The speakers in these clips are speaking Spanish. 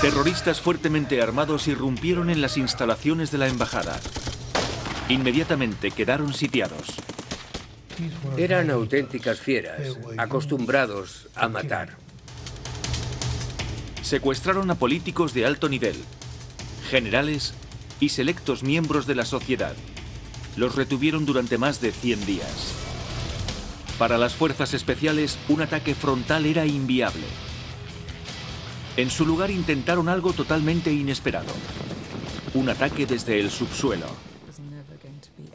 Terroristas fuertemente armados irrumpieron en las instalaciones de la embajada. Inmediatamente quedaron sitiados. Eran auténticas fieras, acostumbrados a matar. Secuestraron a políticos de alto nivel, generales y selectos miembros de la sociedad. Los retuvieron durante más de 100 días. Para las fuerzas especiales, un ataque frontal era inviable. En su lugar intentaron algo totalmente inesperado. Un ataque desde el subsuelo.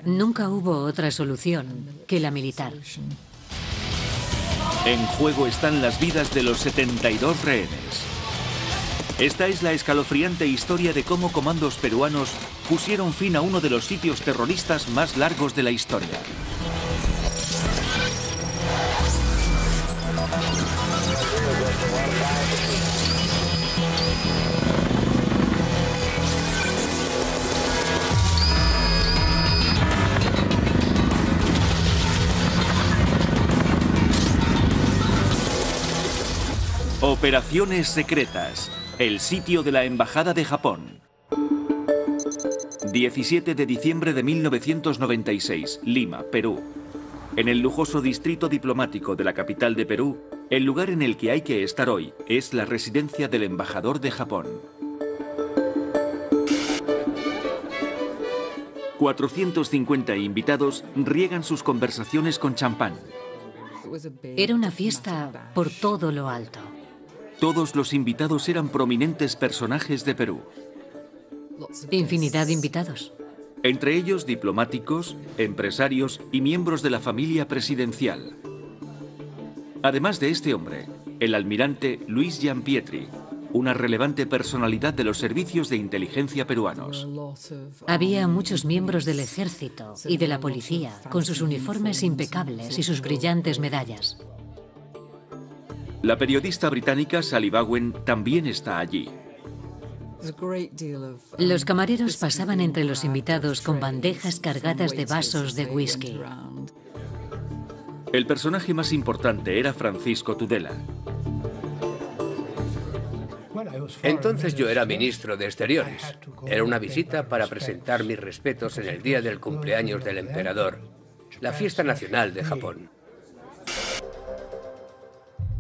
Nunca hubo otra solución que la militar. En juego están las vidas de los 72 rehenes. Esta es la escalofriante historia de cómo comandos peruanos pusieron fin a uno de los sitios terroristas más largos de la historia. Operaciones secretas. El sitio de la Embajada de Japón. 17 de diciembre de 1996, Lima, Perú. En el lujoso distrito diplomático de la capital de Perú, el lugar en el que hay que estar hoy es la residencia del embajador de Japón. 450 invitados riegan sus conversaciones con champán. Era una fiesta por todo lo alto. Todos los invitados eran prominentes personajes de Perú. Infinidad de invitados. Entre ellos diplomáticos, empresarios y miembros de la familia presidencial. Además de este hombre, el almirante Luis Gianpietri, una relevante personalidad de los servicios de inteligencia peruanos. Había muchos miembros del ejército y de la policía, con sus uniformes impecables y sus brillantes medallas. La periodista británica Sally Bowen también está allí. Los camareros pasaban entre los invitados con bandejas cargadas de vasos de whisky. El personaje más importante era Francisco Tudela. Entonces yo era ministro de Exteriores. Era una visita para presentar mis respetos en el día del cumpleaños del emperador, la fiesta nacional de Japón.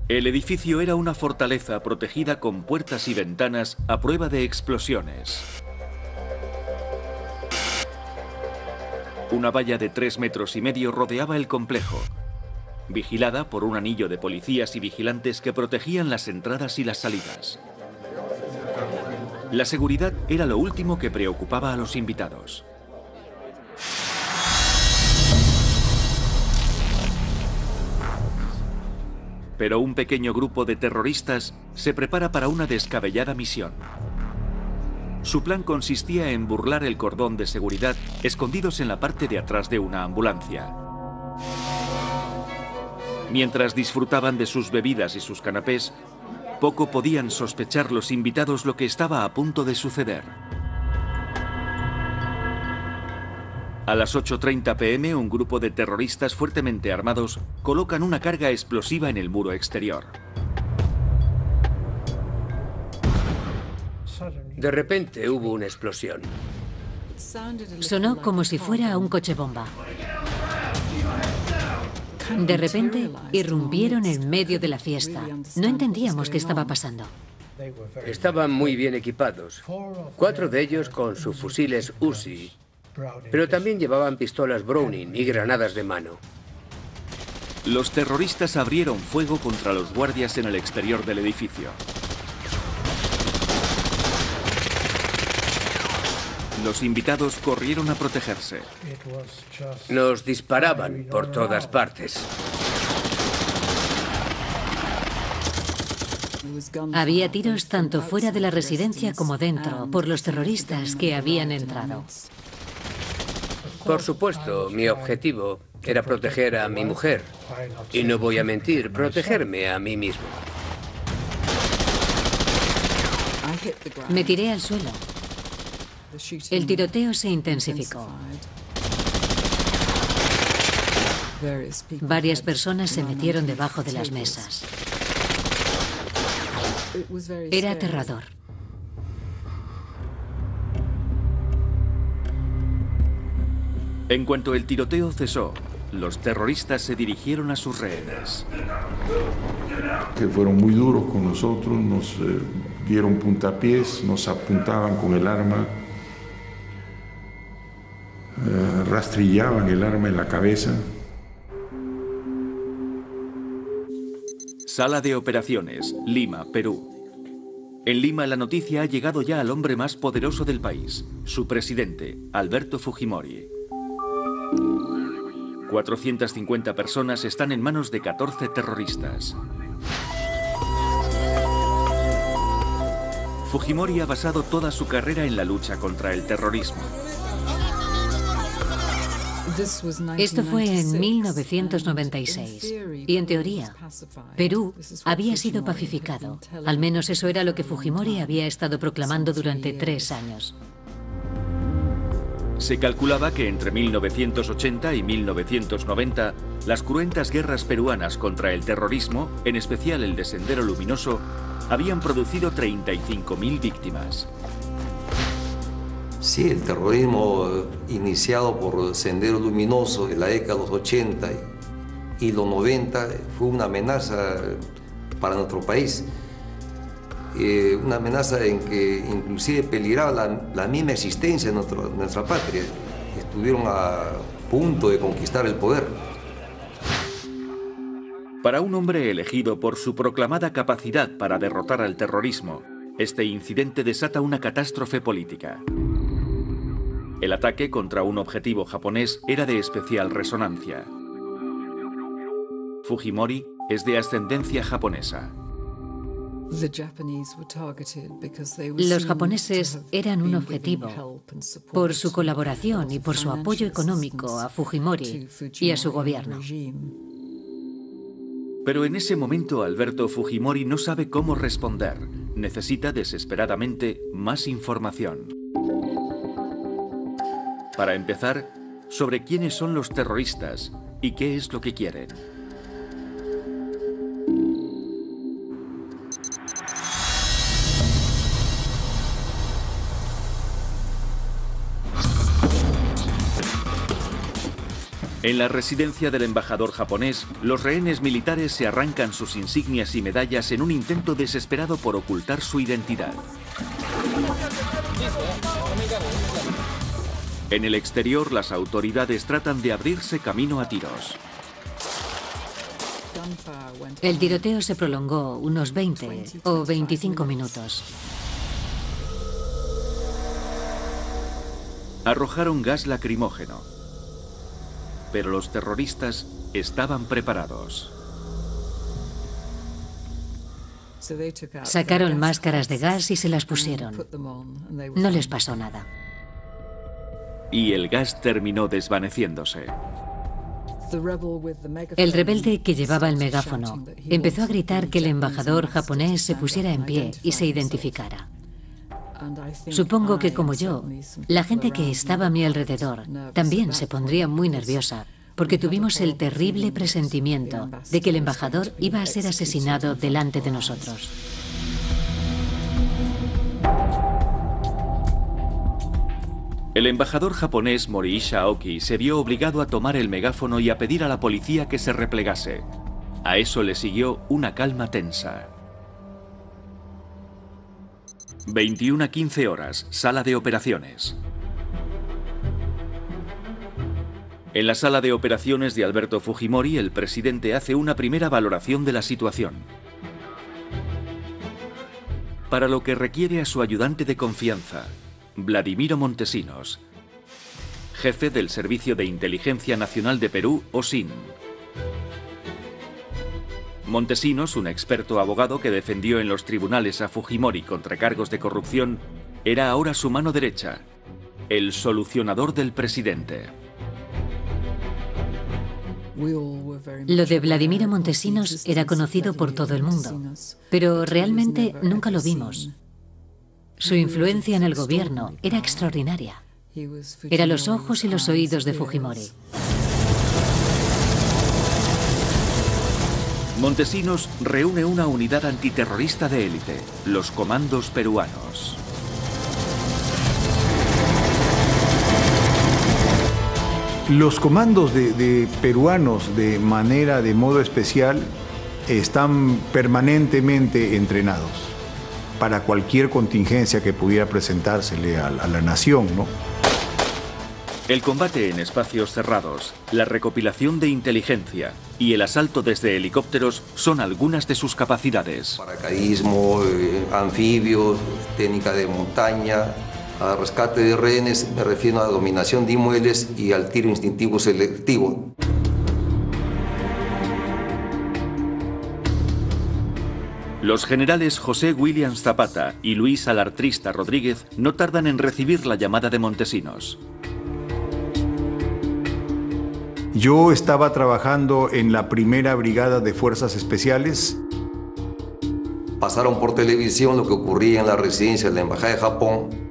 El edificio era una fortaleza protegida con puertas y ventanas a prueba de explosiones. Una valla de 3,5 metros rodeaba el complejo, vigilada por un anillo de policías y vigilantes que protegían las entradas y las salidas. La seguridad era lo último que preocupaba a los invitados. Pero un pequeño grupo de terroristas se prepara para una descabellada misión. Su plan consistía en burlar el cordón de seguridad escondidos en la parte de atrás de una ambulancia. Mientras disfrutaban de sus bebidas y sus canapés, poco podían sospechar los invitados lo que estaba a punto de suceder. A las 8:30 p.m., un grupo de terroristas fuertemente armados colocan una carga explosiva en el muro exterior. De repente hubo una explosión. Sonó como si fuera un coche bomba. De repente, irrumpieron en medio de la fiesta. No entendíamos qué estaba pasando. Estaban muy bien equipados. 4 de ellos con sus fusiles Uzi, pero también llevaban pistolas Browning y granadas de mano. Los terroristas abrieron fuego contra los guardias en el exterior del edificio. Los invitados corrieron a protegerse. Nos disparaban por todas partes. Había tiros tanto fuera de la residencia como dentro, por los terroristas que habían entrado. Por supuesto, mi objetivo era proteger a mi mujer. Y no voy a mentir, protegerme a mí mismo. Me tiré al suelo. El tiroteo se intensificó. Varias personas se metieron debajo de las mesas. Era aterrador. En cuanto el tiroteo cesó, los terroristas se dirigieron a sus rehenes. Que fueron muy duros con nosotros, nos dieron puntapiés, nos apuntaban con el arma, rastrillaban el arma en la cabeza. Sala de operaciones, Lima, Perú. En Lima la noticia ha llegado ya al hombre más poderoso del país, su presidente, Alberto Fujimori. 450 personas están en manos de 14 terroristas. Fujimori ha basado toda su carrera en la lucha contra el terrorismo. Esto fue en 1996 y, en teoría, Perú había sido pacificado. Al menos eso era lo que Fujimori había estado proclamando durante 3 años. Se calculaba que entre 1980 y 1990, las cruentas guerras peruanas contra el terrorismo, en especial el de Sendero Luminoso, habían producido 35.000 víctimas. Sí, el terrorismo iniciado por Sendero Luminoso en la década de los 80 y los 90 fue una amenaza para nuestro país. Una amenaza en que inclusive peligraba la misma existencia de nuestra patria. Estuvieron a punto de conquistar el poder. Para un hombre elegido por su proclamada capacidad para derrotar al terrorismo, este incidente desata una catástrofe política. El ataque contra un objetivo japonés era de especial resonancia. Fujimori es de ascendencia japonesa. Los japoneses eran un objetivo por su colaboración y por su apoyo económico a Fujimori y a su gobierno. Pero en ese momento Alberto Fujimori no sabe cómo responder. Necesita desesperadamente más información. Para empezar, sobre quiénes son los terroristas y qué es lo que quieren. En la residencia del embajador japonés, los rehenes militares se arrancan sus insignias y medallas en un intento desesperado por ocultar su identidad. En el exterior, las autoridades tratan de abrirse camino a tiros. El tiroteo se prolongó unos 20 o 25 minutos. Arrojaron gas lacrimógeno. Pero los terroristas estaban preparados. Sacaron máscaras de gas y se las pusieron. No les pasó nada. Y el gas terminó desvaneciéndose. El rebelde que llevaba el megáfono empezó a gritar que el embajador japonés se pusiera en pie y se identificara. Supongo que, como yo, la gente que estaba a mi alrededor también se pondría muy nerviosa, porque tuvimos el terrible presentimiento de que el embajador iba a ser asesinado delante de nosotros. El embajador japonés Morihisa Aoki se vio obligado a tomar el megáfono y a pedir a la policía que se replegase. A eso le siguió una calma tensa. 21 a 15 horas, sala de operaciones. En la sala de operaciones de Alberto Fujimori, el presidente hace una primera valoración de la situación. Para lo que requiere a su ayudante de confianza, Vladimiro Montesinos, jefe del Servicio de Inteligencia Nacional de Perú, OSIN. Montesinos, un experto abogado que defendió en los tribunales a Fujimori contra cargos de corrupción, era ahora su mano derecha, el solucionador del presidente. Lo de Vladimiro Montesinos era conocido por todo el mundo, pero realmente nunca lo vimos. Su influencia en el gobierno era extraordinaria. Era los ojos y los oídos de Fujimori. Montesinos reúne una unidad antiterrorista de élite, los comandos peruanos. Los comandos de peruanos de modo especial están permanentemente entrenados para cualquier contingencia que pudiera presentársele a la nación, ¿no? El combate en espacios cerrados, la recopilación de inteligencia y el asalto desde helicópteros son algunas de sus capacidades. Paracaidismo, anfibios, técnica de montaña, a rescate de rehenes, me refiero a la dominación de inmuebles y al tiro instintivo selectivo. Los generales José Williams Zapata y Luis Alartrista Rodríguez no tardan en recibir la llamada de Montesinos. Yo estaba trabajando en la primera brigada de fuerzas especiales. Pasaron por televisión lo que ocurría en la residencia de la Embajada de Japón.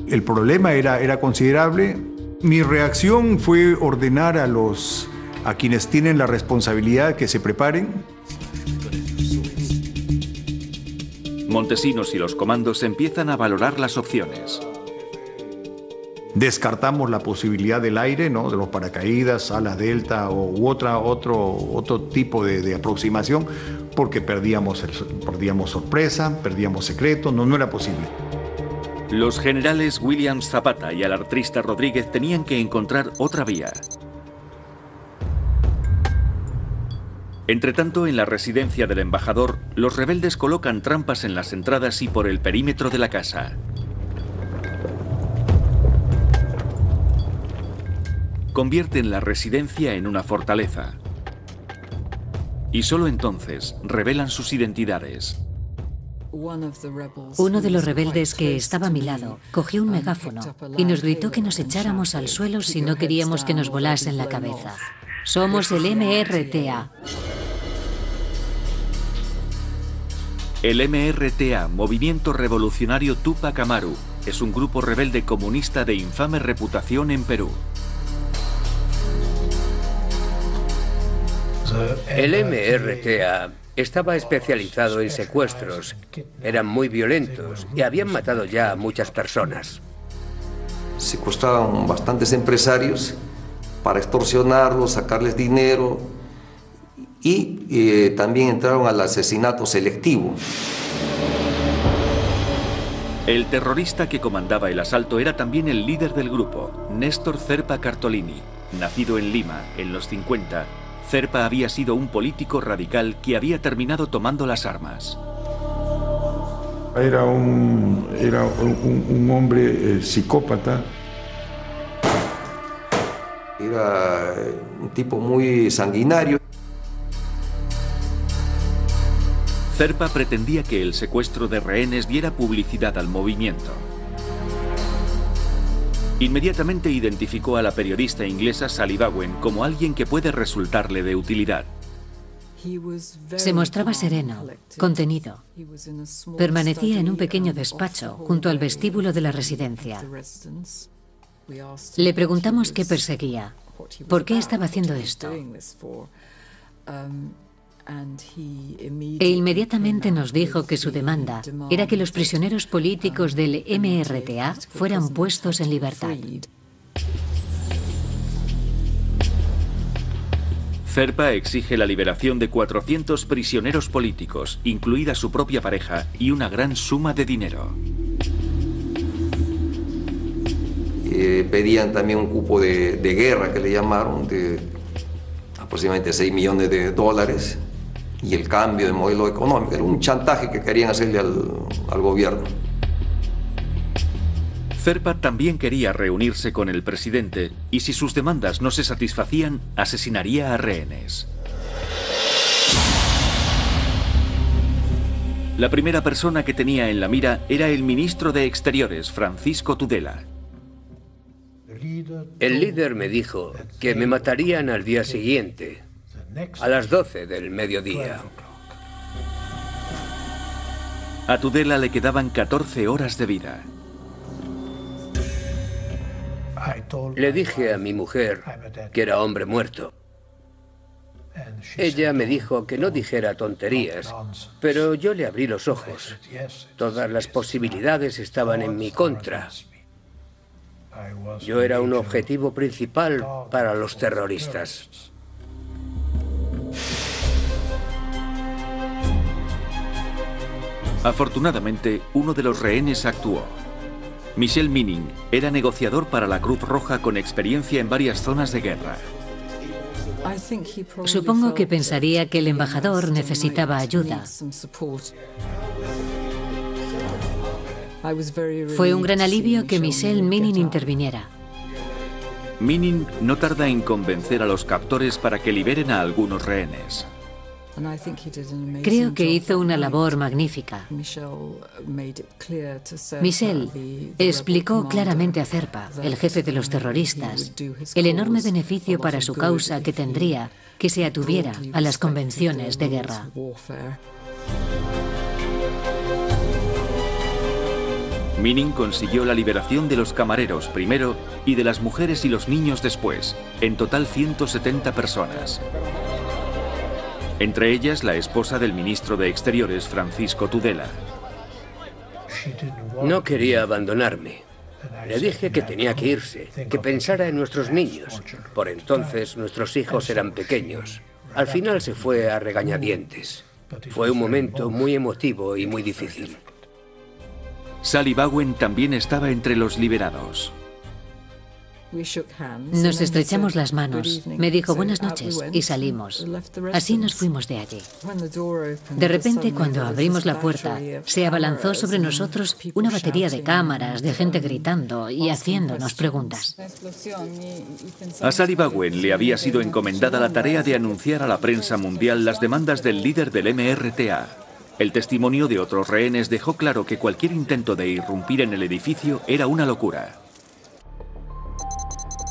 El problema era considerable. Mi reacción fue ordenar a quienes tienen la responsabilidad que se preparen. Montesinos y los comandos empiezan a valorar las opciones. Descartamos la posibilidad del aire, ¿no? De los paracaídas, alas delta u otro tipo de aproximación, porque perdíamos sorpresa, perdíamos secreto, no era posible. Los generales Williams Zapata y Alartrista Rodríguez tenían que encontrar otra vía. Entretanto, en la residencia del embajador, los rebeldes colocan trampas en las entradas y por el perímetro de la casa. Convierten la residencia en una fortaleza. Y solo entonces revelan sus identidades. Uno de los rebeldes que estaba a mi lado cogió un megáfono y nos gritó que nos echáramos al suelo si no queríamos que nos volasen la cabeza. Somos el MRTA. El MRTA, Movimiento Revolucionario Tupac Amaru, es un grupo rebelde comunista de infame reputación en Perú. El MRTA estaba especializado en secuestros, eran muy violentos y habían matado ya a muchas personas. Secuestraban bastantes empresarios para extorsionarlos, sacarles dinero y también entraron al asesinato selectivo. El terrorista que comandaba el asalto era también el líder del grupo, Néstor Zerpa Cartolini. Nacido en Lima en los 50, Zerpa había sido un político radical que había terminado tomando las armas. Era un hombre psicópata. Era un tipo muy sanguinario. Zerpa pretendía que el secuestro de rehenes diera publicidad al movimiento. Inmediatamente identificó a la periodista inglesa Sally Bowen como alguien que puede resultarle de utilidad. Se mostraba sereno, contenido. Permanecía en un pequeño despacho junto al vestíbulo de la residencia. Le preguntamos qué perseguía, por qué estaba haciendo esto. E inmediatamente nos dijo que su demanda era que los prisioneros políticos del MRTA fueran puestos en libertad. Zerpa exige la liberación de 400 prisioneros políticos, incluida su propia pareja, y una gran suma de dinero. Pedían también un cupo de guerra, que le llamaron, de aproximadamente 6 millones de dólares. Y el cambio de modelo económico, era un chantaje que querían hacerle al gobierno. Zerpa también quería reunirse con el presidente y si sus demandas no se satisfacían, asesinaría a rehenes. La primera persona que tenía en la mira era el ministro de Exteriores, Francisco Tudela. El líder me dijo que me matarían al día siguiente, a las 12 del mediodía. A Tudela le quedaban 14 horas de vida. Le dije a mi mujer que era hombre muerto. Ella me dijo que no dijera tonterías, pero yo le abrí los ojos. Todas las posibilidades estaban en mi contra. Yo era un objetivo principal para los terroristas. Afortunadamente, uno de los rehenes actuó. Michel Minin era negociador para la Cruz Roja con experiencia en varias zonas de guerra. Supongo que pensaría que el embajador necesitaba ayuda. Fue un gran alivio que Michel Minin interviniera. Minin no tarda en convencer a los captores para que liberen a algunos rehenes. Creo que hizo una labor magnífica. Michel explicó claramente a Zerpa, el jefe de los terroristas, el enorme beneficio para su causa que tendría que se atuviera a las convenciones de guerra. Minin consiguió la liberación de los camareros primero y de las mujeres y los niños después, en total 170 personas. Entre ellas la esposa del ministro de Exteriores, Francisco Tudela. No quería abandonarme. Le dije que tenía que irse, que pensara en nuestros niños. Por entonces nuestros hijos eran pequeños. Al final se fue a regañadientes. Fue un momento muy emotivo y muy difícil. Sally Bowen también estaba entre los liberados. Nos estrechamos las manos. Me dijo buenas noches y salimos. Así nos fuimos de allí. De repente, cuando abrimos la puerta, se abalanzó sobre nosotros una batería de cámaras, de gente gritando y haciéndonos preguntas. A Sally Bowen le había sido encomendada la tarea de anunciar a la prensa mundial las demandas del líder del MRTA. El testimonio de otros rehenes dejó claro que cualquier intento de irrumpir en el edificio era una locura.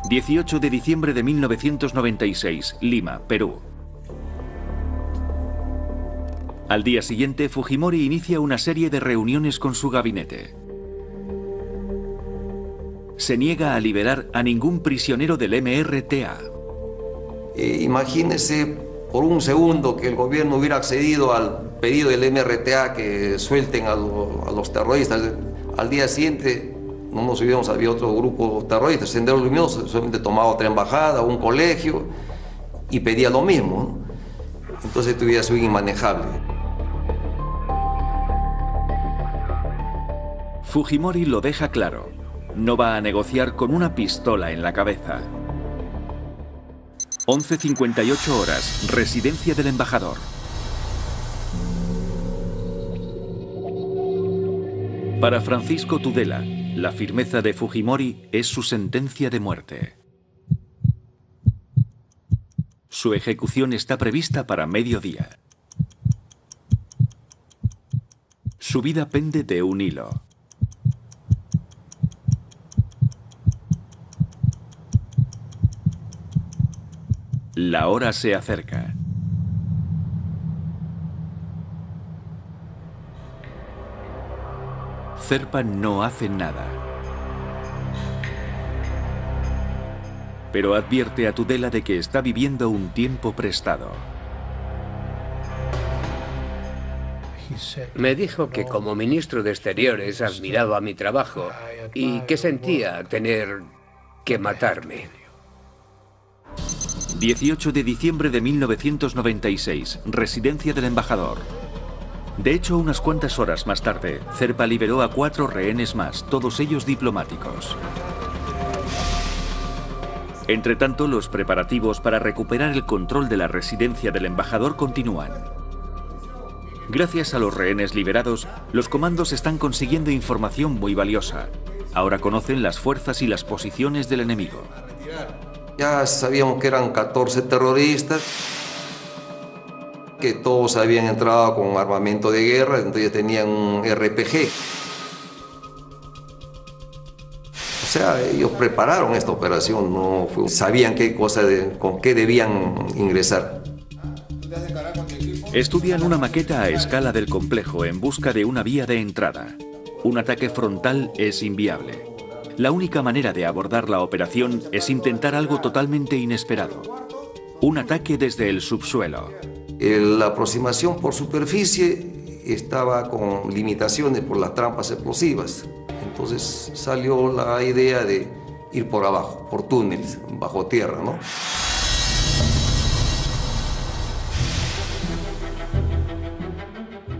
18 de diciembre de 1996, Lima, Perú. Al día siguiente, Fujimori inicia una serie de reuniones con su gabinete. Se niega a liberar a ningún prisionero del MRTA. Imagínese por un segundo que el gobierno hubiera accedido al pedido del MRTA que suelten a los terroristas. Al día siguiente no nos hubiéramos habido otro grupo terrorista. Sendero Luminoso solamente tomaba otra embajada, un colegio y pedía lo mismo, ¿no? Entonces esto hubiera sido inmanejable. Fujimori lo deja claro. No va a negociar con una pistola en la cabeza. 11:58 horas, residencia del embajador. Para Francisco Tudela, la firmeza de Fujimori es su sentencia de muerte. Su ejecución está prevista para mediodía. Su vida pende de un hilo. La hora se acerca. Zerpa no hace nada. Pero advierte a Tudela de que está viviendo un tiempo prestado. Me dijo que como ministro de Exteriores admiraba mi trabajo y que sentía tener que matarme. 18 de diciembre de 1996, residencia del embajador. De hecho, unas cuantas horas más tarde, Zerpa liberó a 4 rehenes más, todos ellos diplomáticos. Entretanto, los preparativos para recuperar el control de la residencia del embajador continúan. Gracias a los rehenes liberados, los comandos están consiguiendo información muy valiosa. Ahora conocen las fuerzas y las posiciones del enemigo. Ya sabíamos que eran 14 terroristas, que todos habían entrado con armamento de guerra, entonces tenían un RPG. O sea, ellos prepararon esta operación, no sabían qué cosa con qué debían ingresar. Estudian una maqueta a escala del complejo en busca de una vía de entrada. Un ataque frontal es inviable. La única manera de abordar la operación es intentar algo totalmente inesperado. Un ataque desde el subsuelo. La aproximación por superficie estaba con limitaciones por las trampas explosivas. Entonces salió la idea de ir por abajo, por túneles, bajo tierra, ¿no?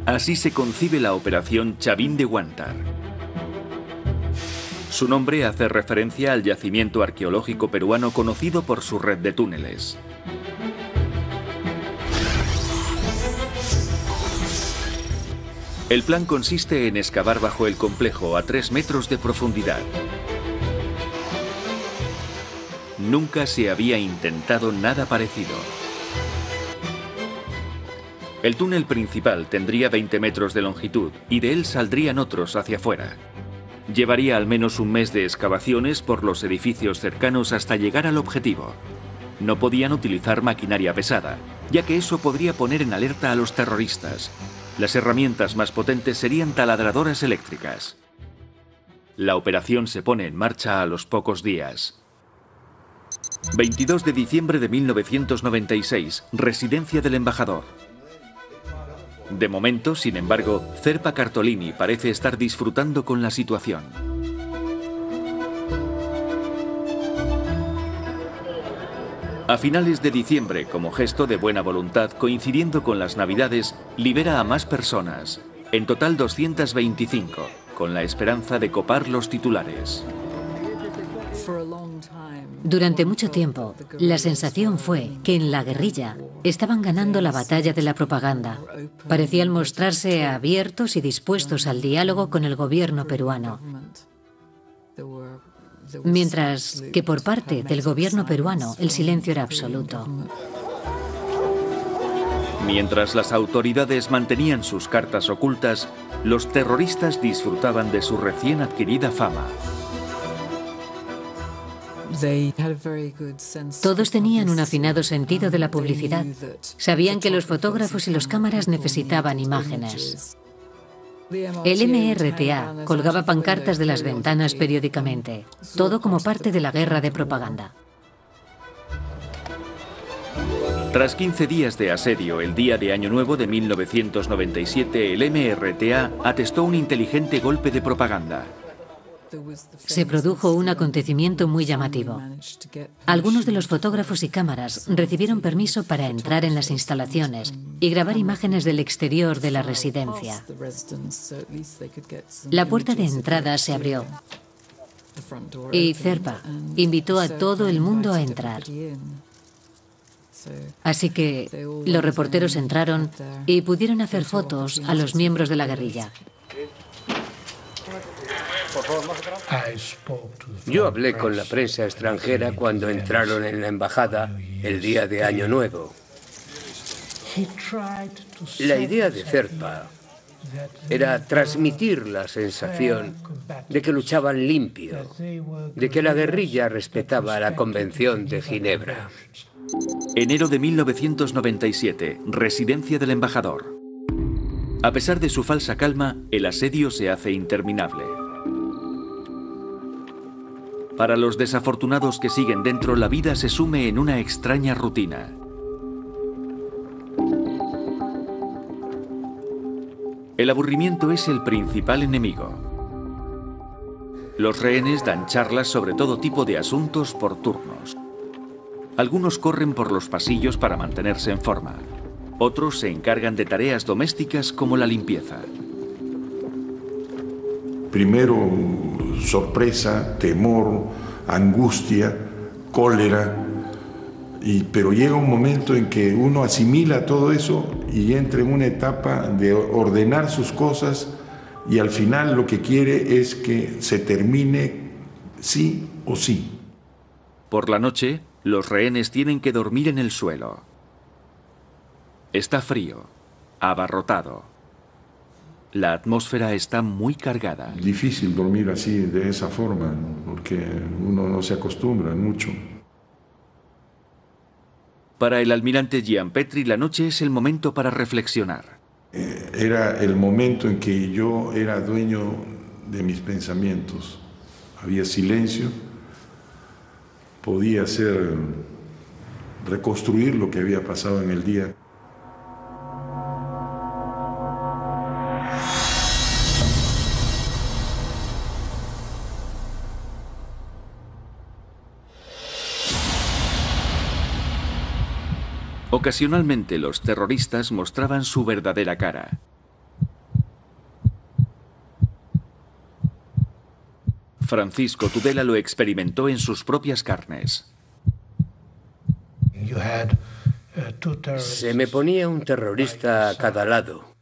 Así se concibe la operación Chavín de Huántar. Su nombre hace referencia al yacimiento arqueológico peruano conocido por su red de túneles. El plan consiste en excavar bajo el complejo a 3 metros de profundidad. Nunca se había intentado nada parecido. El túnel principal tendría 20 metros de longitud y de él saldrían otros hacia afuera. Llevaría al menos un mes de excavaciones por los edificios cercanos hasta llegar al objetivo. No podían utilizar maquinaria pesada, ya que eso podría poner en alerta a los terroristas. Las herramientas más potentes serían taladradoras eléctricas. La operación se pone en marcha a los pocos días. 22 de diciembre de 1996, residencia del embajador. De momento, sin embargo, Zerpa Cartolini parece estar disfrutando con la situación. A finales de diciembre, como gesto de buena voluntad, coincidiendo con las Navidades, libera a más personas, en total 225, con la esperanza de copar los titulares. Durante mucho tiempo, la sensación fue que en la guerrilla estaban ganando la batalla de la propaganda. Parecían mostrarse abiertos y dispuestos al diálogo con el gobierno peruano. Mientras que por parte del gobierno peruano el silencio era absoluto. Mientras las autoridades mantenían sus cartas ocultas, los terroristas disfrutaban de su recién adquirida fama. Todos tenían un afinado sentido de la publicidad. Sabían que los fotógrafos y los cámaras necesitaban imágenes. El MRTA colgaba pancartas de las ventanas periódicamente, todo como parte de la guerra de propaganda. Tras 15 días de asedio, el día de Año Nuevo de 1997, el MRTA atestó un inteligente golpe de propaganda. Se produjo un acontecimiento muy llamativo. Algunos de los fotógrafos y cámaras recibieron permiso para entrar en las instalaciones y grabar imágenes del exterior de la residencia. La puerta de entrada se abrió y Zerpa invitó a todo el mundo a entrar. Así que los reporteros entraron y pudieron hacer fotos a los miembros de la guerrilla. Yo hablé con la prensa extranjera cuando entraron en la embajada el día de Año Nuevo. La idea de Zerpa era transmitir la sensación de que luchaban limpio, de que la guerrilla respetaba la Convención de Ginebra. Enero de 1997, residencia del embajador. A pesar de su falsa calma, el asedio se hace interminable. Para los desafortunados que siguen dentro, la vida se sume en una extraña rutina. El aburrimiento es el principal enemigo. Los rehenes dan charlas sobre todo tipo de asuntos por turnos. Algunos corren por los pasillos para mantenerse en forma. Otros se encargan de tareas domésticas como la limpieza. Primero, sorpresa, temor, angustia, cólera, pero llega un momento en que uno asimila todo eso y entra en una etapa de ordenar sus cosas y al final lo que quiere es que se termine sí o sí. Por la noche, los rehenes tienen que dormir en el suelo. Está frío, abarrotado. La atmósfera está muy cargada. Difícil dormir así, de esa forma, porque uno no se acostumbra mucho. Para el almirante Gianpetri, la noche es el momento para reflexionar. Era el momento en que yo era dueño de mis pensamientos. Había silencio, podía reconstruir lo que había pasado en el día. Ocasionalmente los terroristas mostraban su verdadera cara. Francisco Tudela lo experimentó en sus propias carnes. Se me ponía un terrorista a cada lado.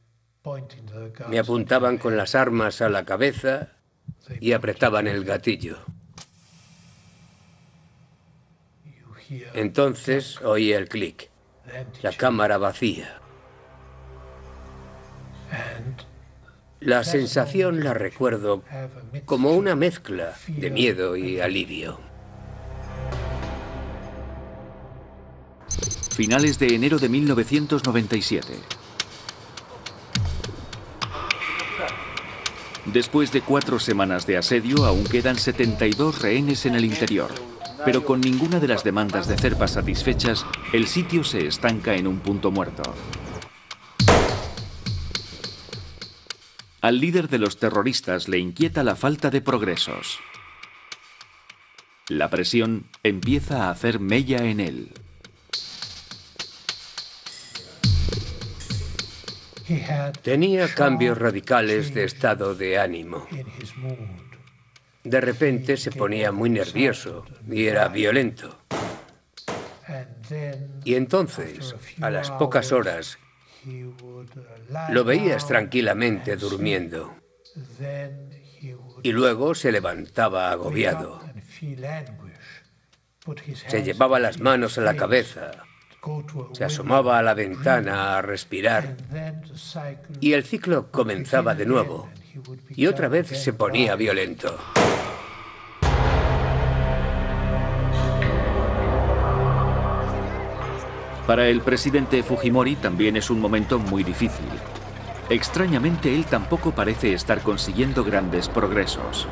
Me apuntaban con las armas a la cabeza y apretaban el gatillo. Entonces oí el clic. La cámara vacía. La sensación la recuerdo como una mezcla de miedo y alivio. Finales de enero de 1997. Después de 4 semanas de asedio, aún quedan 72 rehenes en el interior. Pero con ninguna de las demandas de Zerpa satisfechas, el sitio se estanca en un punto muerto. Al líder de los terroristas le inquieta la falta de progresos. La presión empieza a hacer mella en él. Tenía cambios radicales de estado de ánimo. De repente se ponía muy nervioso y era violento. Y entonces, a las pocas horas, lo veías tranquilamente durmiendo. Y luego se levantaba agobiado. Se llevaba las manos a la cabeza. Se asomaba a la ventana a respirar. Y el ciclo comenzaba de nuevo. Y otra vez se ponía violento. Para el presidente Fujimori también es un momento muy difícil. Extrañamente, él tampoco parece estar consiguiendo grandes progresos.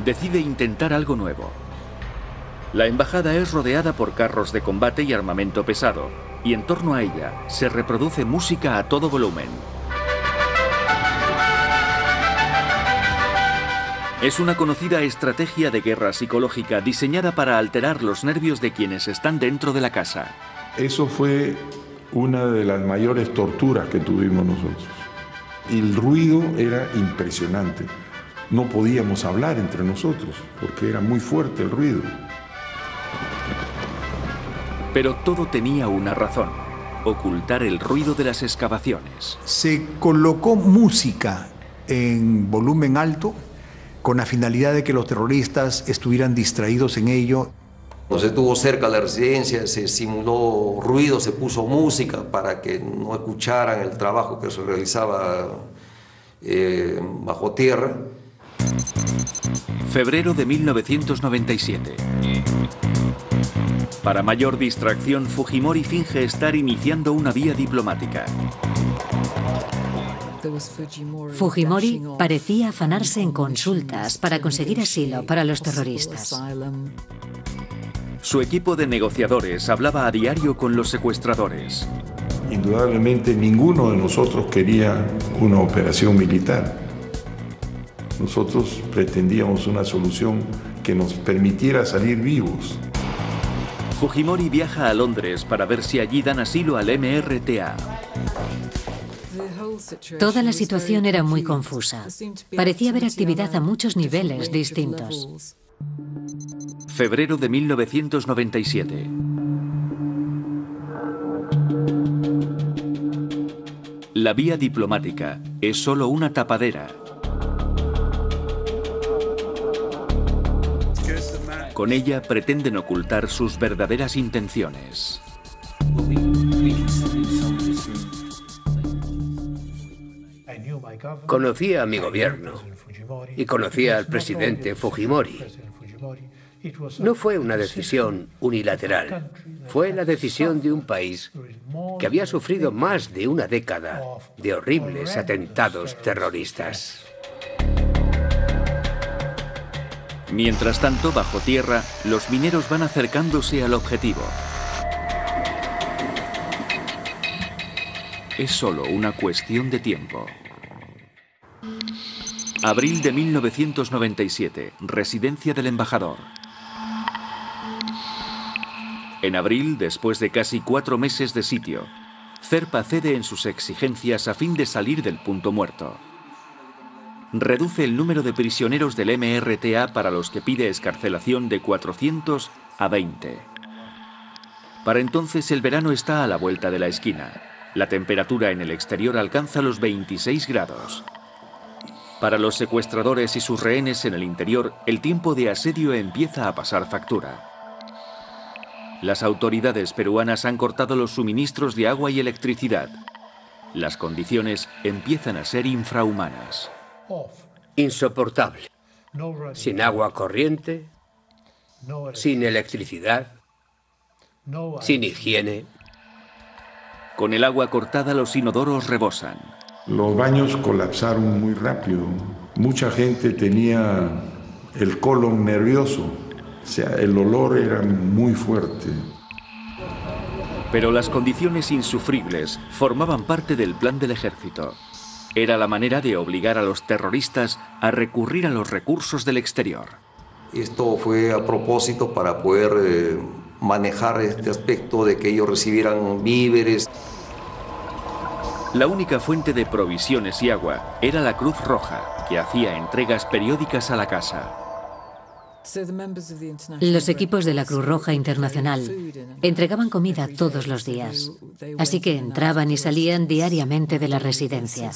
Decide intentar algo nuevo. La embajada es rodeada por carros de combate y armamento pesado, y en torno a ella se reproduce música a todo volumen. Es una conocida estrategia de guerra psicológica diseñada para alterar los nervios de quienes están dentro de la casa. Eso fue una de las mayores torturas que tuvimos nosotros. El ruido era impresionante. No podíamos hablar entre nosotros porque era muy fuerte el ruido. Pero todo tenía una razón: ocultar el ruido de las excavaciones. Se colocó música en volumen alto con la finalidad de que los terroristas estuvieran distraídos en ello. Nos estuvo cerca de la residencia, se simuló ruido, se puso música para que no escucharan el trabajo que se realizaba bajo tierra. Febrero de 1997. Para mayor distracción, Fujimori finge estar iniciando una vía diplomática. Fujimori parecía afanarse en consultas para conseguir asilo para los terroristas. Su equipo de negociadores hablaba a diario con los secuestradores. Indudablemente ninguno de nosotros quería una operación militar. Nosotros pretendíamos una solución que nos permitiera salir vivos. Fujimori viaja a Londres para ver si allí dan asilo al MRTA. Toda la situación era muy confusa. Parecía haber actividad a muchos niveles distintos. Febrero de 1997. La vía diplomática es solo una tapadera. Con ella pretenden ocultar sus verdaderas intenciones. Conocía a mi gobierno y conocía al presidente Fujimori. No fue una decisión unilateral, fue la decisión de un país que había sufrido más de una década de horribles atentados terroristas. Mientras tanto, bajo tierra, los mineros van acercándose al objetivo. Es solo una cuestión de tiempo. Abril de 1997, residencia del embajador. En abril, después de casi 4 meses de sitio, Zerpa cede en sus exigencias a fin de salir del punto muerto. Reduce el número de prisioneros del MRTA para los que pide excarcelación de 400 a 20. Para entonces el verano está a la vuelta de la esquina. La temperatura en el exterior alcanza los 26 grados. Para los secuestradores y sus rehenes en el interior, el tiempo de asedio empieza a pasar factura. Las autoridades peruanas han cortado los suministros de agua y electricidad. Las condiciones empiezan a ser infrahumanas. Insoportable. Sin agua corriente, sin electricidad, sin higiene. Con el agua cortada, los inodoros rebosan. Los baños colapsaron muy rápido. Mucha gente tenía el colon nervioso. O sea, el olor era muy fuerte. Pero las condiciones insufribles formaban parte del plan del ejército. Era la manera de obligar a los terroristas a recurrir a los recursos del exterior. Esto fue a propósito para poder manejar este aspecto de que ellos recibieran víveres. La única fuente de provisiones y agua era la Cruz Roja, que hacía entregas periódicas a la casa. Los equipos de la Cruz Roja Internacional entregaban comida todos los días, así que entraban y salían diariamente de la residencia.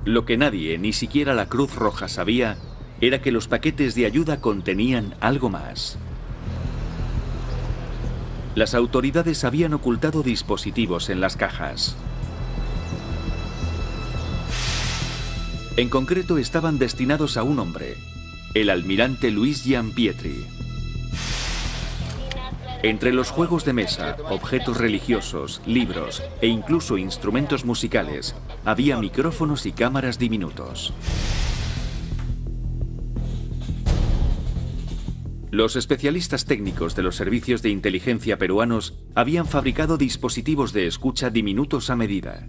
Lo que nadie, ni siquiera la Cruz Roja, sabía era que los paquetes de ayuda contenían algo más. Las autoridades habían ocultado dispositivos en las cajas. En concreto, estaban destinados a un hombre, el almirante Luis Giampietri. Entre los juegos de mesa, objetos religiosos, libros e incluso instrumentos musicales, había micrófonos y cámaras diminutos. Los especialistas técnicos de los servicios de inteligencia peruanos habían fabricado dispositivos de escucha diminutos a medida.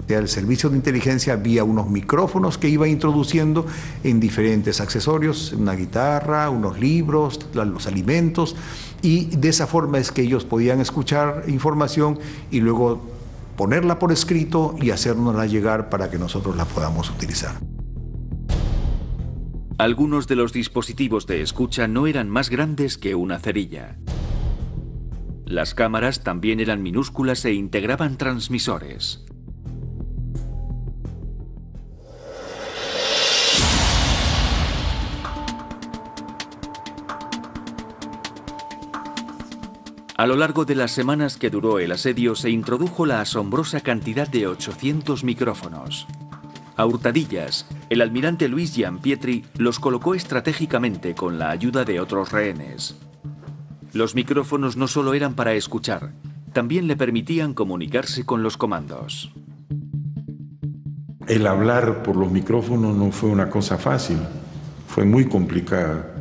El servicio de inteligencia había unos micrófonos que iba introduciendo en diferentes accesorios, una guitarra, unos libros, los alimentos, y de esa forma es que ellos podían escuchar información y luego ponerla por escrito y hacérnosla llegar para que nosotros la podamos utilizar. Algunos de los dispositivos de escucha no eran más grandes que una cerilla. Las cámaras también eran minúsculas e integraban transmisores. A lo largo de las semanas que duró el asedio se introdujo la asombrosa cantidad de 800 micrófonos. A hurtadillas, el almirante Luis Giampietri los colocó estratégicamente con la ayuda de otros rehenes. Los micrófonos no solo eran para escuchar, también le permitían comunicarse con los comandos. El hablar por los micrófonos no fue una cosa fácil, fue muy complicada.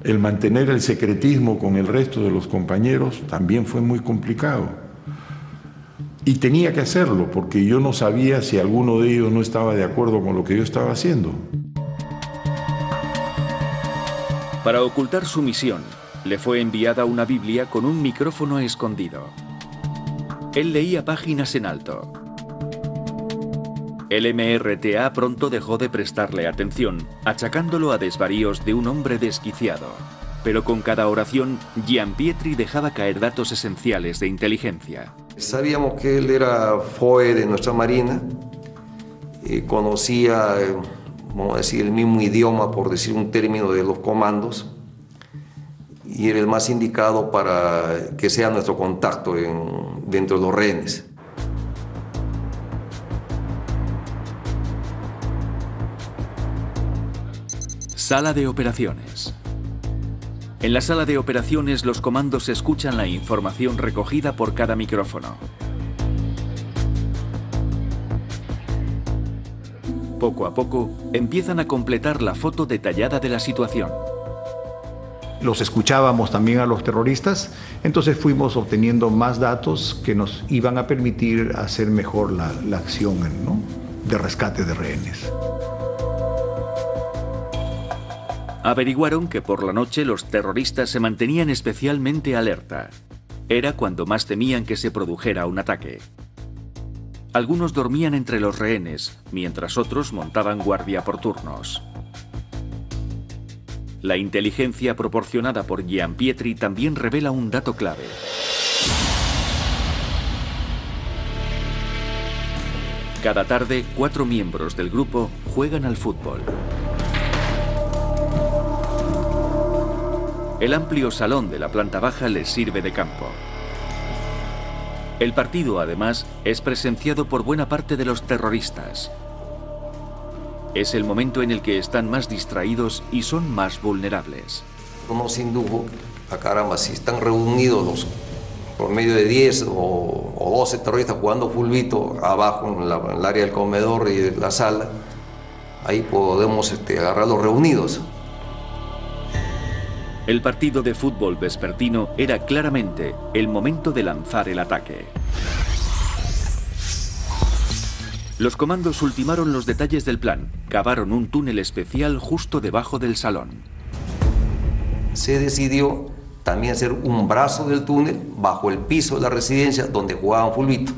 El mantener el secretismo con el resto de los compañeros también fue muy complicado. Y tenía que hacerlo porque yo no sabía si alguno de ellos no estaba de acuerdo con lo que yo estaba haciendo. Para ocultar su misión, le fue enviada una Biblia con un micrófono escondido. Él leía páginas en alto. El MRTA pronto dejó de prestarle atención, achacándolo a desvaríos de un hombre desquiciado. Pero con cada oración, Giampietri dejaba caer datos esenciales de inteligencia. Sabíamos que él era FOE de nuestra Marina, conocía, vamos a decir, el mismo idioma, por decir un término, de los comandos, y era el más indicado para que sea nuestro contacto dentro de los rehenes. Sala de operaciones. En la sala de operaciones los comandos escuchan la información recogida por cada micrófono. Poco a poco empiezan a completar la foto detallada de la situación. los escuchábamos también a los terroristas, entonces fuimos obteniendo más datos que nos iban a permitir hacer mejor la acción, ¿no?, de rescate de rehenes. Averiguaron que por la noche los terroristas se mantenían especialmente alerta. Era cuando más temían que se produjera un ataque. Algunos dormían entre los rehenes, mientras otros montaban guardia por turnos. La inteligencia proporcionada por Gianpietri también revela un dato clave. Cada tarde, 4 miembros del grupo juegan al fútbol. El amplio salón de la planta baja les sirve de campo. El partido, además, es presenciado por buena parte de los terroristas. Es el momento en el que están más distraídos y son más vulnerables. Uno sin duda, caramba, si están reunidos por medio de 10 o 12 terroristas jugando fulbito abajo en el área del comedor y de la sala, ahí podemos agarrarlos reunidos. El partido de fútbol vespertino era claramente el momento de lanzar el ataque. Los comandos ultimaron los detalles del plan. Cavaron un túnel especial justo debajo del salón. Se decidió también hacer un brazo del túnel bajo el piso de la residencia donde jugaban fulbito.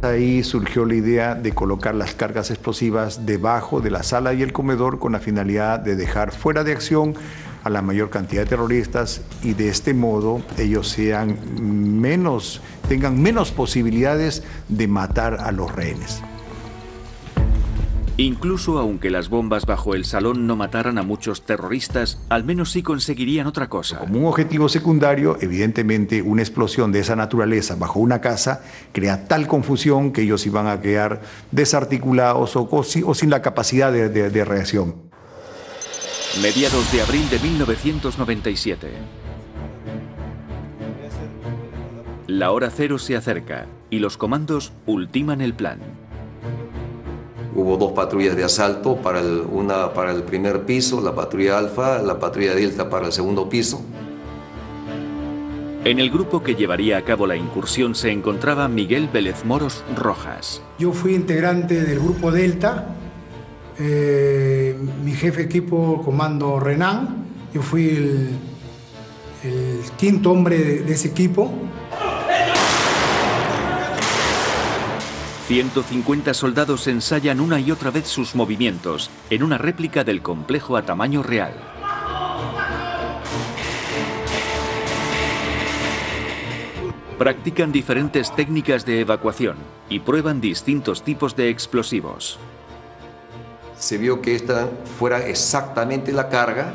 Ahí surgió la idea de colocar las cargas explosivas debajo de la sala y el comedor con la finalidad de dejar fuera de acción a la mayor cantidad de terroristas y de este modo ellos tengan menos posibilidades de matar a los rehenes. Incluso aunque las bombas bajo el salón no mataran a muchos terroristas, al menos sí conseguirían otra cosa. Como un objetivo secundario, evidentemente una explosión de esa naturaleza bajo una casa crea tal confusión que ellos iban a quedar desarticulados o sin la capacidad de reacción. Mediados de abril de 1997. La hora cero se acerca y los comandos ultiman el plan. Hubo 2 patrullas de asalto, una para el primer piso, la patrulla Alfa, la patrulla Delta para el segundo piso. En el grupo que llevaría a cabo la incursión se encontraba Miguel Vélez Moros Rojas. Yo fui integrante del grupo Delta, mi jefe de equipo, comando Renan, yo fui el quinto hombre de ese equipo. 150 soldados ensayan una y otra vez sus movimientos en una réplica del complejo a tamaño real. Practican diferentes técnicas de evacuación y prueban distintos tipos de explosivos. Se vio que esta fuera exactamente la carga,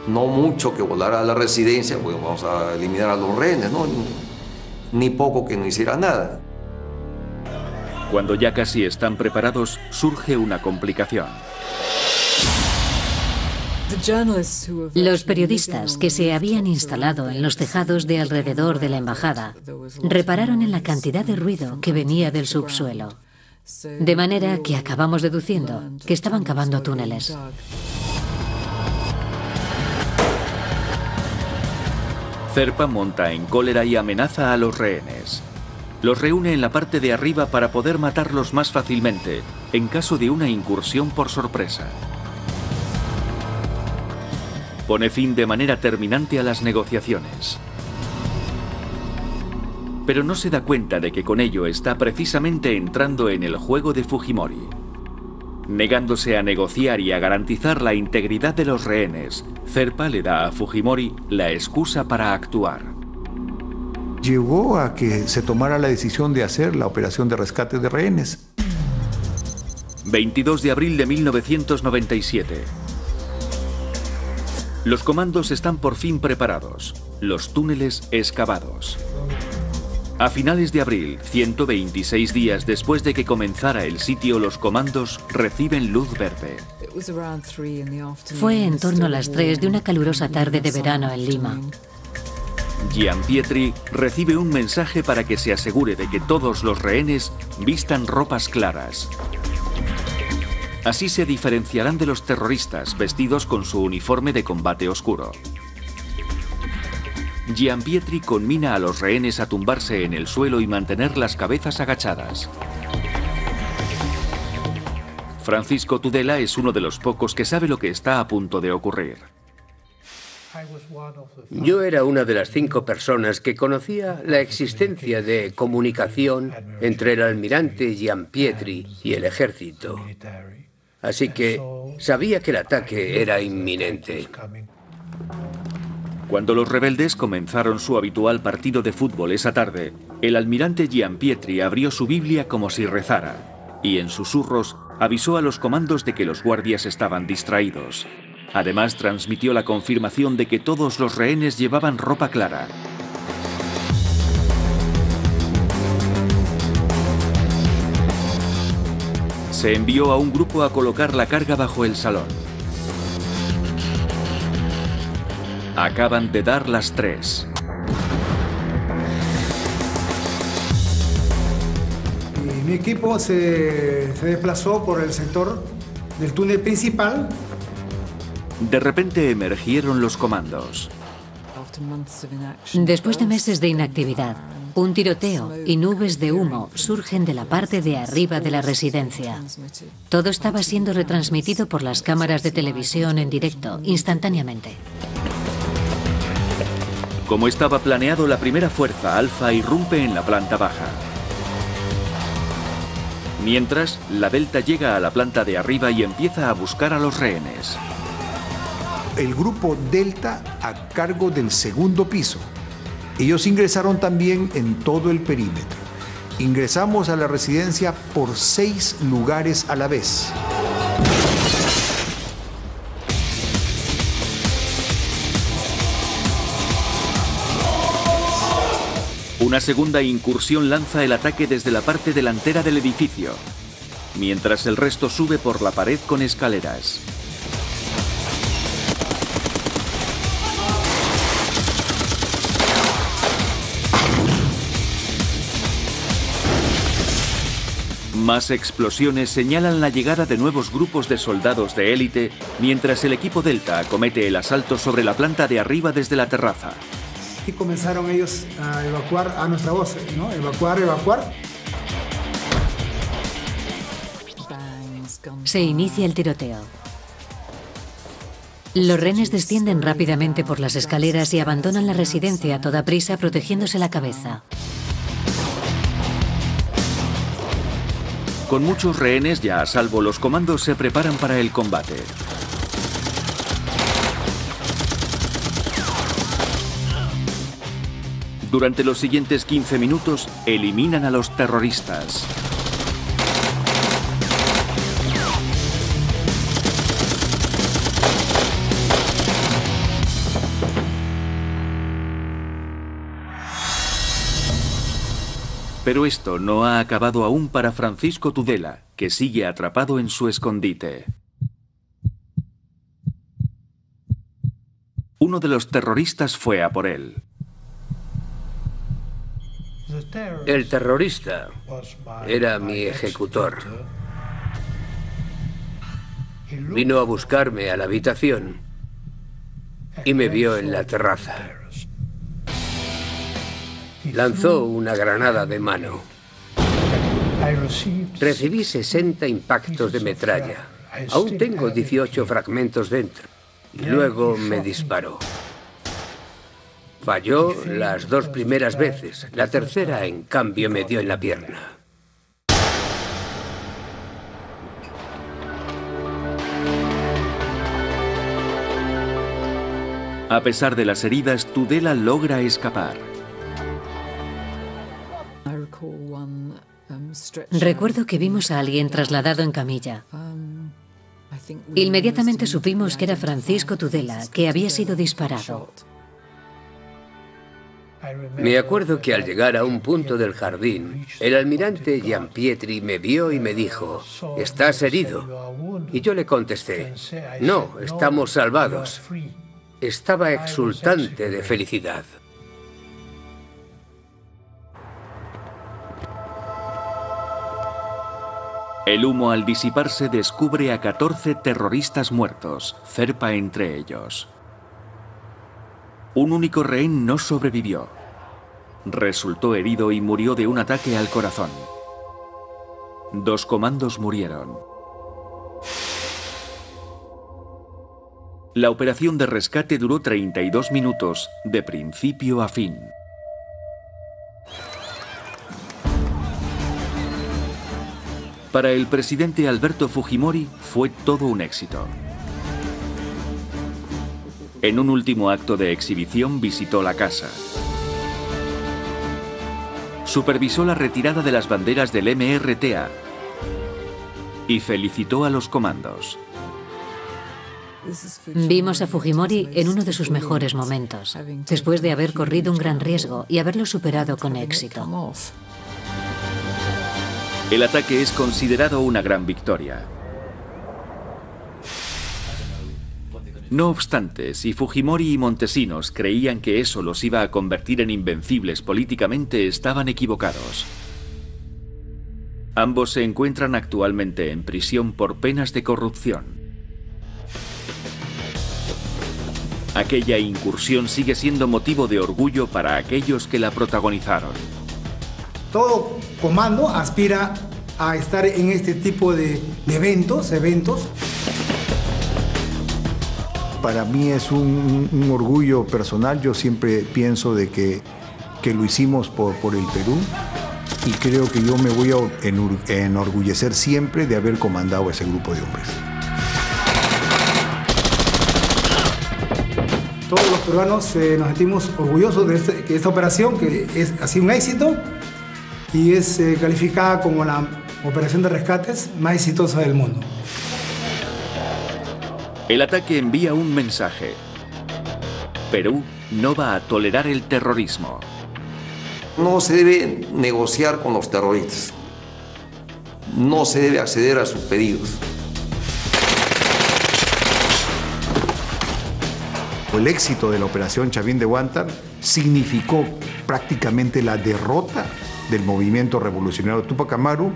no mucho que volara a la residencia, pues vamos a eliminar a los rehenes, ¿no? Ni poco que no hiciera nada. Cuando ya casi están preparados, surge una complicación. Los periodistas que se habían instalado en los tejados de alrededor de la embajada repararon en la cantidad de ruido que venía del subsuelo. De manera que acabamos deduciendo que estaban cavando túneles. Zerpa monta en cólera y amenaza a los rehenes. Los reúne en la parte de arriba para poder matarlos más fácilmente, en caso de una incursión por sorpresa. Pone fin de manera terminante a las negociaciones. Pero no se da cuenta de que con ello está precisamente entrando en el juego de Fujimori. Negándose a negociar y a garantizar la integridad de los rehenes, Zerpa le da a Fujimori la excusa para actuar. Llevó a que se tomara la decisión de hacer la operación de rescate de rehenes. 22 de abril de 1997. Los comandos están por fin preparados, los túneles excavados. A finales de abril, 126 días después de que comenzara el sitio, los comandos reciben luz verde. Fue en torno a las 3 de una calurosa tarde de verano en Lima. Giampietri recibe un mensaje para que se asegure de que todos los rehenes vistan ropas claras. Así se diferenciarán de los terroristas vestidos con su uniforme de combate oscuro. Giampietri conmina a los rehenes a tumbarse en el suelo y mantener las cabezas agachadas. Francisco Tudela es uno de los pocos que sabe lo que está a punto de ocurrir. Yo era una de las 5 personas que conocía la existencia de comunicación entre el almirante Giampietri y el ejército. Así que sabía que el ataque era inminente. Cuando los rebeldes comenzaron su habitual partido de fútbol esa tarde, el almirante Giampietri abrió su Biblia como si rezara, y en susurros avisó a los comandos de que los guardias estaban distraídos. Además, transmitió la confirmación de que todos los rehenes llevaban ropa clara. Se envió a un grupo a colocar la carga bajo el salón. Acaban de dar las 3. Mi equipo se desplazó por el sector del túnel principal. De repente emergieron los comandos. Después de meses de inactividad, un tiroteo y nubes de humo surgen de la parte de arriba de la residencia. Todo estaba siendo retransmitido por las cámaras de televisión en directo, instantáneamente. Como estaba planeado, la primera fuerza Alfa irrumpe en la planta baja. Mientras, la Delta llega a la planta de arriba y empieza a buscar a los rehenes. El grupo Delta a cargo del segundo piso. Ellos ingresaron también en todo el perímetro. Ingresamos a la residencia por 6 lugares a la vez. Una segunda incursión lanza el ataque desde la parte delantera del edificio, mientras el resto sube por la pared con escaleras. Más explosiones señalan la llegada de nuevos grupos de soldados de élite, mientras el equipo Delta acomete el asalto sobre la planta de arriba desde la terraza. Y comenzaron ellos a evacuar a nuestra voz, ¿no? Evacuar. Se inicia el tiroteo. Los rehenes descienden rápidamente por las escaleras y abandonan la residencia a toda prisa, protegiéndose la cabeza. Con muchos rehenes ya a salvo, los comandos se preparan para el combate. Durante los siguientes 15 minutos, eliminan a los terroristas. Pero esto no ha acabado aún para Francisco Tudela, que sigue atrapado en su escondite. Uno de los terroristas fue a por él. El terrorista era mi ejecutor. Vino a buscarme a la habitación y me vio en la terraza. Lanzó una granada de mano. Recibí 60 impactos de metralla. Aún tengo 18 fragmentos dentro. Y luego me disparó. Falló las 2 primeras veces. La tercera, en cambio, me dio en la pierna. A pesar de las heridas, Tudela logra escapar. Recuerdo que vimos a alguien trasladado en camilla. Inmediatamente supimos que era Francisco Tudela, que había sido disparado. Me acuerdo que al llegar a un punto del jardín, el almirante Giampietri me vio y me dijo, ¿estás herido? Y yo le contesté, no, estamos salvados. Estaba exultante de felicidad. El humo al disiparse descubre a 14 terroristas muertos, Zerpa entre ellos. Un único rehén no sobrevivió. Resultó herido y murió de un ataque al corazón. 2 comandos murieron. La operación de rescate duró 32 minutos, de principio a fin. Para el presidente Alberto Fujimori fue todo un éxito. En un último acto de exhibición visitó la casa. Supervisó la retirada de las banderas del MRTA y felicitó a los comandos. Vimos a Fujimori en uno de sus mejores momentos, después de haber corrido un gran riesgo y haberlo superado con éxito. El ataque es considerado una gran victoria. No obstante, si Fujimori y Montesinos creían que eso los iba a convertir en invencibles políticamente, estaban equivocados. Ambos se encuentran actualmente en prisión por penas de corrupción. Aquella incursión sigue siendo motivo de orgullo para aquellos que la protagonizaron. Todo comando aspira a estar en este tipo de eventos. Para mí es un orgullo personal. Yo siempre pienso de que lo hicimos por el Perú, y creo que yo me voy a enorgullecer siempre de haber comandado ese grupo de hombres. Todos los peruanos nos sentimos orgullosos de esta operación, que ha sido un éxito y es calificada como la operación de rescates más exitosa del mundo. El ataque envía un mensaje. Perú no va a tolerar el terrorismo. No se debe negociar con los terroristas. No se debe acceder a sus pedidos. El éxito de la operación Chavín de Huántar significó prácticamente la derrota del movimiento revolucionario Túpac Amaru.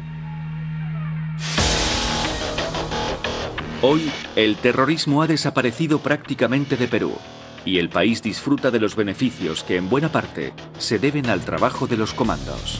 Hoy, el terrorismo ha desaparecido prácticamente de Perú y el país disfruta de los beneficios que en buena parte se deben al trabajo de los comandos.